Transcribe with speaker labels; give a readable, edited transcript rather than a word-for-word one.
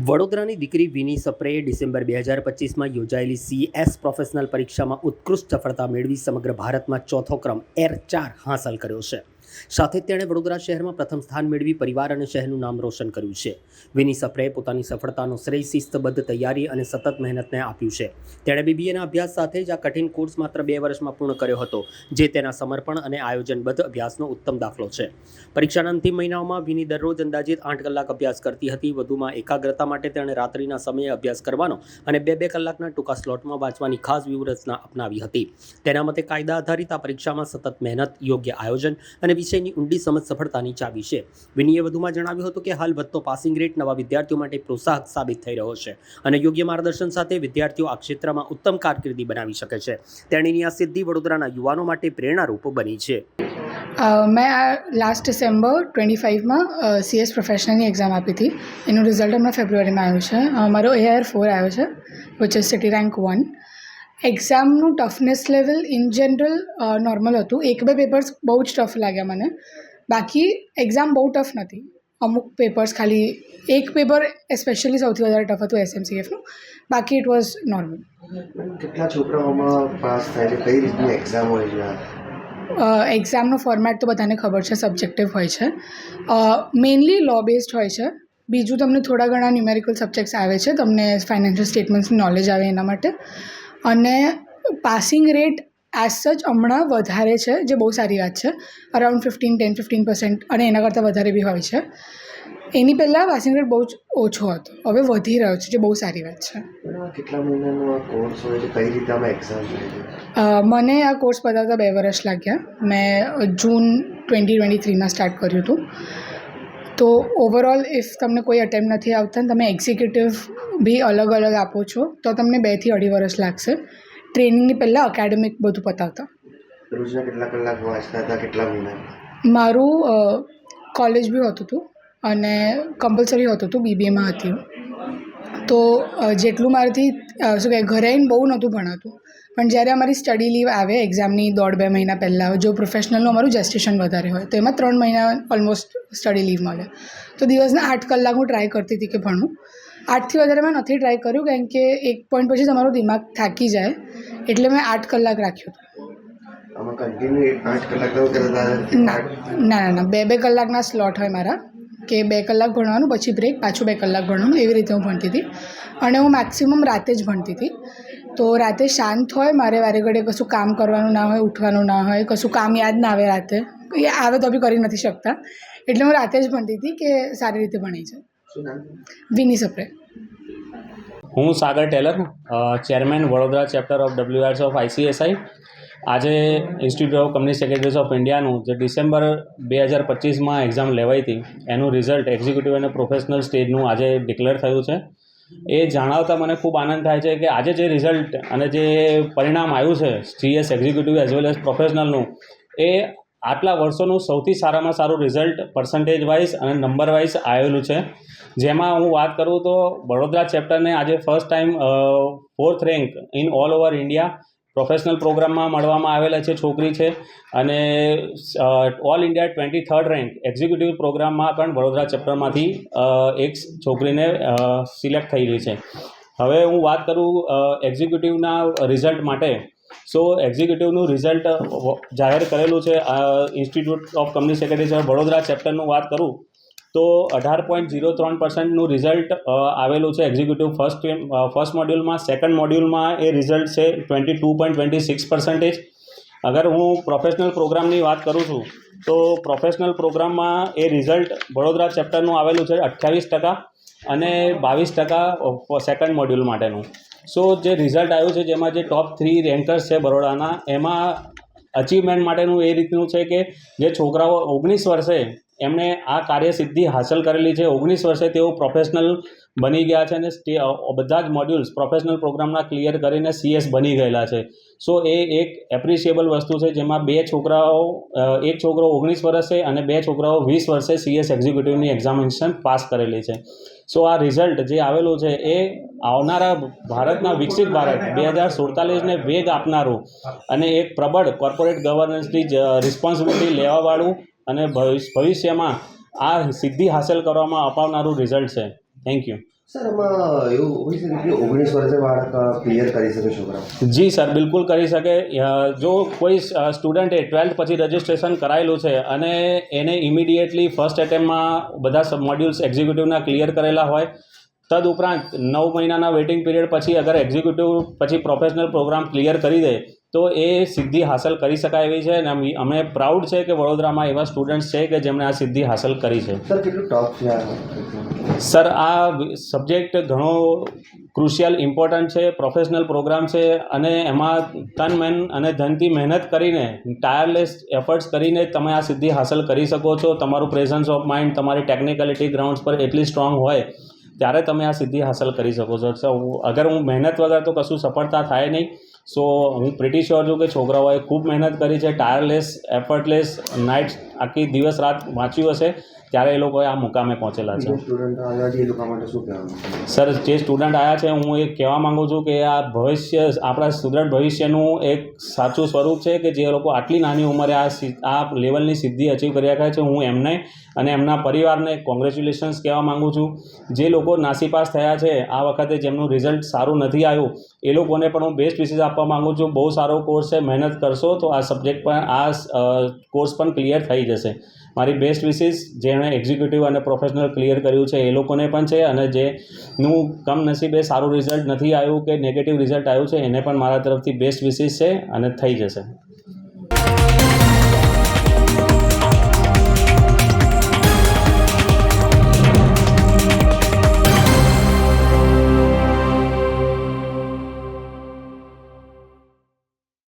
Speaker 1: વડોદરાની દીકરી વિની સપ્રેએ ડિસેમ્બર 2025માં યોજાયેલી CS પ્રોફેશનલ પરીક્ષામાં ઉત્કૃષ્ટ સફળતા મેળવી સમગ્ર ભારતમાં ચોથો ક્રમ R4 હાંસલ કર્યો છે. સાથે જ તેણે વડોદરા શહેરમાં પ્રથમ સ્થાન મેળવી પરિવાર અને શહેરનું નામ રોશન કર્યું છે. વિની સપ્રેએ પોતાની સફળતાનો શ્રેય શિસ્તબદ્ધ તૈયારી અને સતત મહેનતને આપ્યું છે. તેણે BBAના અભ્યાસ સાથે જ આ કઠિન કોર્સ માત્ર 2 વર્ષમાં પૂર્ણ કર્યો હતો, જે તેના સમર્પણ અને આયોજનબદ્ધ અભ્યાસનો ઉત્તમ દાખલો છે. પરીક્ષાના અંતિમ મહિનાઓમાં વિની દરરોજ અંદાજિત 8 કલાક અભ્યાસ કરતી હતી. વધુમાં એકાગ્રતા માટે તેણે રાત્રિના સમયે અભ્યાસ કરવાનો અને 2-2 કલાકના ટૂંકા સ્લોટમાં વાંચવાની ખાસ વ્યૂહરચના અપનાવી હતી. તેના મતે કાયદા આધારિત આ પરીક્ષામાં સતત મહેનત, યોગ્ય આયોજન અને વિષયની ઊંડી સમજ સફળતાની ચાવી છે. વિનીએ વધુમાં જણાવ્યું હતું કે હાલ વધતો પાસિંગ રેટ નવા વિદ્યાર્થીઓ માટે પ્રોત્સાહક સાબિત થઈ રહ્યો છે અને યોગ્ય માર્ગદર્શન સાથે વિદ્યાર્થીઓ આ ક્ષેત્રમાં ઉત્તમ કારકિર્દી બનાવી શકે છે. તેણીની આ સિદ્ધિ વડોદરાના યુવાનો માટે પ્રેરણારૂપ બની છે.
Speaker 2: मैं लास्ट डिसेम्बर 25માં CS પ્રોફેશનલની એક્ઝામ આપી હતી. એનું રિઝલ્ટ હમણાં ફેબ્રુઆરીમાં આવ્યું છે. મારો AR4 આવ્યો છે, વિચ ઇઝ સિટી રેન્ક 1. એક્ઝામનું toughness level in general normal હતું. 1-2 પેપર્સ બહુ જ ટફ લાગ્યા મને. બાકી એક્ઝામ બહુ ટફ નથી. અમુક પેપર્સ ખાલી એક પેપર સ્પેશિયલી સૌથી વધારે ટફ હતું SMCFનું. બાકી ઇટ વોઝ નોર્મલ.
Speaker 3: કેટલા છોકરાઓમાં પાસ થાય છે? કઈ રીતની એક્ઝામ હોય છે?
Speaker 2: એક્ઝામનો ફોર્મેટ તો બધાને ખબર છે, સબ્જેક્ટિવ હોય છે. મેઇનલી લો બેઝડ હોય છે. બીજું તમને થોડા ઘણા ન્યુમેરિકલ સબ્જેક્ટ્સ આવે છે, તમને ફાઇનાન્શિયલ સ્ટેટમેન્ટ્સની નોલેજ આવે એના માટે. અને પાસિંગ રેટ એઝ સચ હમણાં વધારે છે, જે બહુ સારી વાત છે. અરાઉન્ડ 10-15% અને એના કરતાં વધારે બી હોય છે. એની પહેલાં પાસિંગ રેટ બહુ જ ઓછો હતો, હવે વધી રહ્યો છે, જે બહુ સારી વાત છે.
Speaker 3: કેટલા મહિનાનો આ કોર્સ હોય છે? કઈ રીતે આમાં એક્ઝામ થાય છે?
Speaker 2: મને આ કોર્સ પતાવતા 2 વર્ષ લાગ્યા. મેં જૂન 2023માં સ્ટાર્ટ કર્યું હતું. તો ઓવરઓલ ઇફ તમને કોઈ અટેમ્પ નથી આવતા, તમે એક્ઝિક્યુટિવ બી અલગ અલગ આપો છો, તો તમને 2 થી 2.5 વર્ષ લાગશે ટ્રેનિંગની પહેલાં એકેડેમિક બધું પતાવતા.
Speaker 3: રોજના કેટલા કલાક વાંચતા હતા? કેટલા મહિના?
Speaker 2: મારું કોલેજ બી હોતું હતું અને કમ્પલસરી હોતું હતું, BBAમાં હતી. તો જેટલું મારાથી શું કહે, ઘરે આવીને બહુ નહોતું ભણાતું. પણ જ્યારે અમારી સ્ટડી લીવ આવે એક્ઝામની 1.5-2 મહિના પહેલાં, જો પ્રોફેશનલનું અમારું જેસ્ટેશન વધારે હોય તો એમાં 3 મહિના ઓલમોસ્ટ સ્ટડી લીવ મળે. તો દિવસના 8 કલાક હું ટ્રાય કરતી હતી કે ભણું. 8થી વધારે મેં નથી ટ્રાય કર્યું, કારણ કે એક પોઈન્ટ પછી તમારું દિમાગ થાકી જાય, એટલે મેં 8 કલાક રાખ્યું હતું.
Speaker 3: આમાં કન્ટિન્યુ 8 કલાક કરતા?
Speaker 2: ના, 2-2 કલાકના સ્લોટ હોય મારા, કે 2 કલાક ભણવાનું, પછી બ્રેક, પાછું 2 કલાક ભણવાનું, એવી રીતે હું ભણતી હતી. અને હું મેક્સિમમ રાતે જ ભણતી હતી. તો રાતે શાંત હોય, મારે વારે ઘડીએ કશું કામ કરવાનું ના હોય, ઉઠવાનું ના હોય, કશું કામ યાદ ના આવે રાતે, એ આવે તો બી કરી નથી શકતા. એટલે હું રાતે જ ભણતી હતી કે સારી રીતે ભણાઈ છે. વિની સપ્રે.
Speaker 4: હું Sagar Tailor, chairman Vadodara chapter of WRs of ICSI. આજે institute of company secretaries of ઇન્ડિયાનું જે ડિસેમ્બર 2025માં એક્ઝામ લેવાઈ હતી, એનું રિઝલ્ટ એક્ઝિક્યુટિવ અને પ્રોફેશનલ સ્ટેજનું આજે ડિક્લેર થયું છે. એ જણાવતા મને ખૂબ આનંદ થાય છે કે આજે જે રિઝલ્ટ અને જે પરિણામ આવ્યું છે CS executive as well as પ્રોફેશનલનું, એ આટલા વર્ષોનું સૌથી સારામાં સારું રિઝલ્ટ પર્સન્ટેજ વાઇઝ અને નંબર વાઇઝ આવેલું છે. જેમાં હું વાત કરું તો વડોદરા ચેપ્ટરને આજે first time 4th rank in all over India professional પ્રોગ્રામમાં મળવામાં આવેલા છે છોકરી છે. અને all India 23rd rank executive પ્રોગ્રામમાં પણ વડોદરા ચેપ્ટરમાંથી એક છોકરીને સિલેક્ટ થઈ રહી છે. હવે હું વાત કરું એક્ઝિક્યુટિવના રિઝલ્ટ માટે. સો એક્ઝિક્યુટિવનું રિઝલ્ટ જાહેર કરેલું છે institute of company secretaries of Vadodara ચેપ્ટરનું વાત કરું તો 18.03%નું રિઝલ્ટ આવેલું છે એક્ઝિક્યુટિવ ફર્સ્ટ મોડ્યુલમાં. સેકન્ડ મોડ્યુલમાં એ રિઝલ્ટ છે 22.26%. અગર હું પ્રોફેશનલ પ્રોગ્રામની વાત કરું છું તો પ્રોફેશનલ પ્રોગ્રામમાં એ રિઝલ્ટ વડોદરા ચેપ્ટરનું આવેલું છે 28% અને 22% સેકન્ડ મોડ્યુલ માટેનું. સો જે રિઝલ્ટ આવ્યું છે, જેમાં જે ટોપ 3 રેન્કર્સ છે બરોડાના, એમાં અચીવમેન્ટ માટેનું એ રીતનું છે કે જે છોકરાઓ 19 વર્ષે એમણે આ કાર્યસિદ્ધિ હાંસલ કરેલી છે. 19 વર્ષે તેઓ પ્રોફેશનલ બની ગયા છે અને બધા જ મોડ્યુલ્સ પ્રોફેશનલ પ્રોગ્રામના ક્લિયર કરીને CS બની ગયેલા છે. સો એ એક એપ્રિશિએબલ વસ્તુ છે, જેમાં એક છોકરો 19 વર્ષે અને 2 છોકરાઓ 20 વર્ષે CS એક્ઝિક્યુટિવની એક્ઝામિનેશન પાસ કરેલી છે. સો આ રિઝલ્ટ જે આવેલું છે એ આવનારા ભારતના વિકસિત ભારત 2047ને વેગ આપનારું અને એક પ્રબળ કોર્પોરેટ ગવર્નન્સની રિસ્પોન્સિબિલિટી લેવાવાળું અને ભવિષ્યમાં આ સિદ્ધિ હાંસલ કરવામાં અપાવનારું રિઝલ્ટ છે. Thank you.
Speaker 3: સર એમાં એવું હોઈ શકે કે 19 વર્ષે બાળક ક્લિયર કરી શકે છોકરાઓ?
Speaker 4: જી સર, બિલકુલ કરી શકે. જો કોઈ સ્ટુડન્ટે 12th પછી રજિસ્ટ્રેશન કરાયેલું છે અને એને ઇમિડિયેટલી ફર્સ્ટ એટેમ્પમાં બધા સબ મોડ્યુલ્સ એક્ઝિક્યુટિવના ક્લિયર કરેલા હોય, તદુપરાંત 9 મહિનાના વેઇટિંગ પીરિયડ પછી અગર એક્ઝિક્યુટિવ પછી પ્રોફેશનલ પ્રોગ્રામ ક્લિયર કરી દે તો એ સિદ્ધિ હાંસલ કરી શકાય એવી છે. અને અમે પ્રાઉડ છે કે વડોદરામાં એવા સ્ટુડન્ટ્સ છે કે જેમણે આ સિદ્ધિ હાંસલ કરી છે.
Speaker 3: સર કેટલું ટફ છે આ?
Speaker 4: સર, આ સબ્જેક્ટ ઘણો ક્રુશિયલ ઇમ્પોર્ટન્ટ છે, પ્રોફેશનલ પ્રોગ્રામ છે અને એમાં તન મન અને ધનથી મહેનત કરીને, ટાયરલેસ એફર્ટ્સ કરીને તમે આ સિદ્ધિ હાંસલ કરી શકો છો. તમારું પ્રેઝન્સ ઓફ માઇન્ડ, તમારી ટેકનિકલિટી ગ્રાઉન્ડ્સ પર એટલી સ્ટ્રોંગ હોય ત્યારે તમે આ સિદ્ધિ હાંસલ કરી શકો છો. અગર હું મહેનત વગર તો કશું સફળતા થાય નહીં. સો હું પ્રિટી શ્યોર છું કે છોકરાઓએ ખૂબ મહેનત કરી છે, ટાયરલેસ, એફર્ટલેસ, નાઇટ આખી દિવસ રાત વાંચ્યું હશે ત્યારે એ લોકોએ આ મુકામે પહોંચેલા છે.
Speaker 3: સ્ટુડન્ટ આવ્યા છે એ લોકો માટે શું કહેવાનું?
Speaker 4: સર, જે સ્ટુડન્ટ આવ્યા છે હું એ કહેવા માગું છું કે આ ભવિષ્ય, આપણા સુદૃઢ ભવિષ્યનું એક સાચું સ્વરૂપ છે કે જે લોકો આટલી નાની ઉંમરે આ લેવલની સિદ્ધિ અચીવ કરી રહ્યા છે. હું એમને અને એમના પરિવારને કોંગ્રેચ્યુલેશન્સ કહેવા માગું છું. જે લોકો નાસીપાસ થયા છે આ વખતે, જેમનું રિઝલ્ટ સારું નથી આવ્યું, એ લોકોને પણ હું બેસ્ટ વિશેસ આપવા માગું છું. બહુ સારો કોર્સ છે, મહેનત કરશો તો આ સબ્જેક્ટ પણ, આ કોર્સ પણ ક્લિયર થઈ જશે. મારી બેસ્ટ વિશેસ જેણે એક્ઝિક્યુટિવ અને પ્રોફેશનલ ક્લિયર કર્યું છે એ લોકોને પણ છે, અને જેનું કમનસીબે સારું રિઝલ્ટ નથી આવ્યું કે નેગેટિવ રિઝલ્ટ આવ્યું છે એને પણ મારા તરફથી બેસ્ટ વિશેસ છે અને થઈ જશે.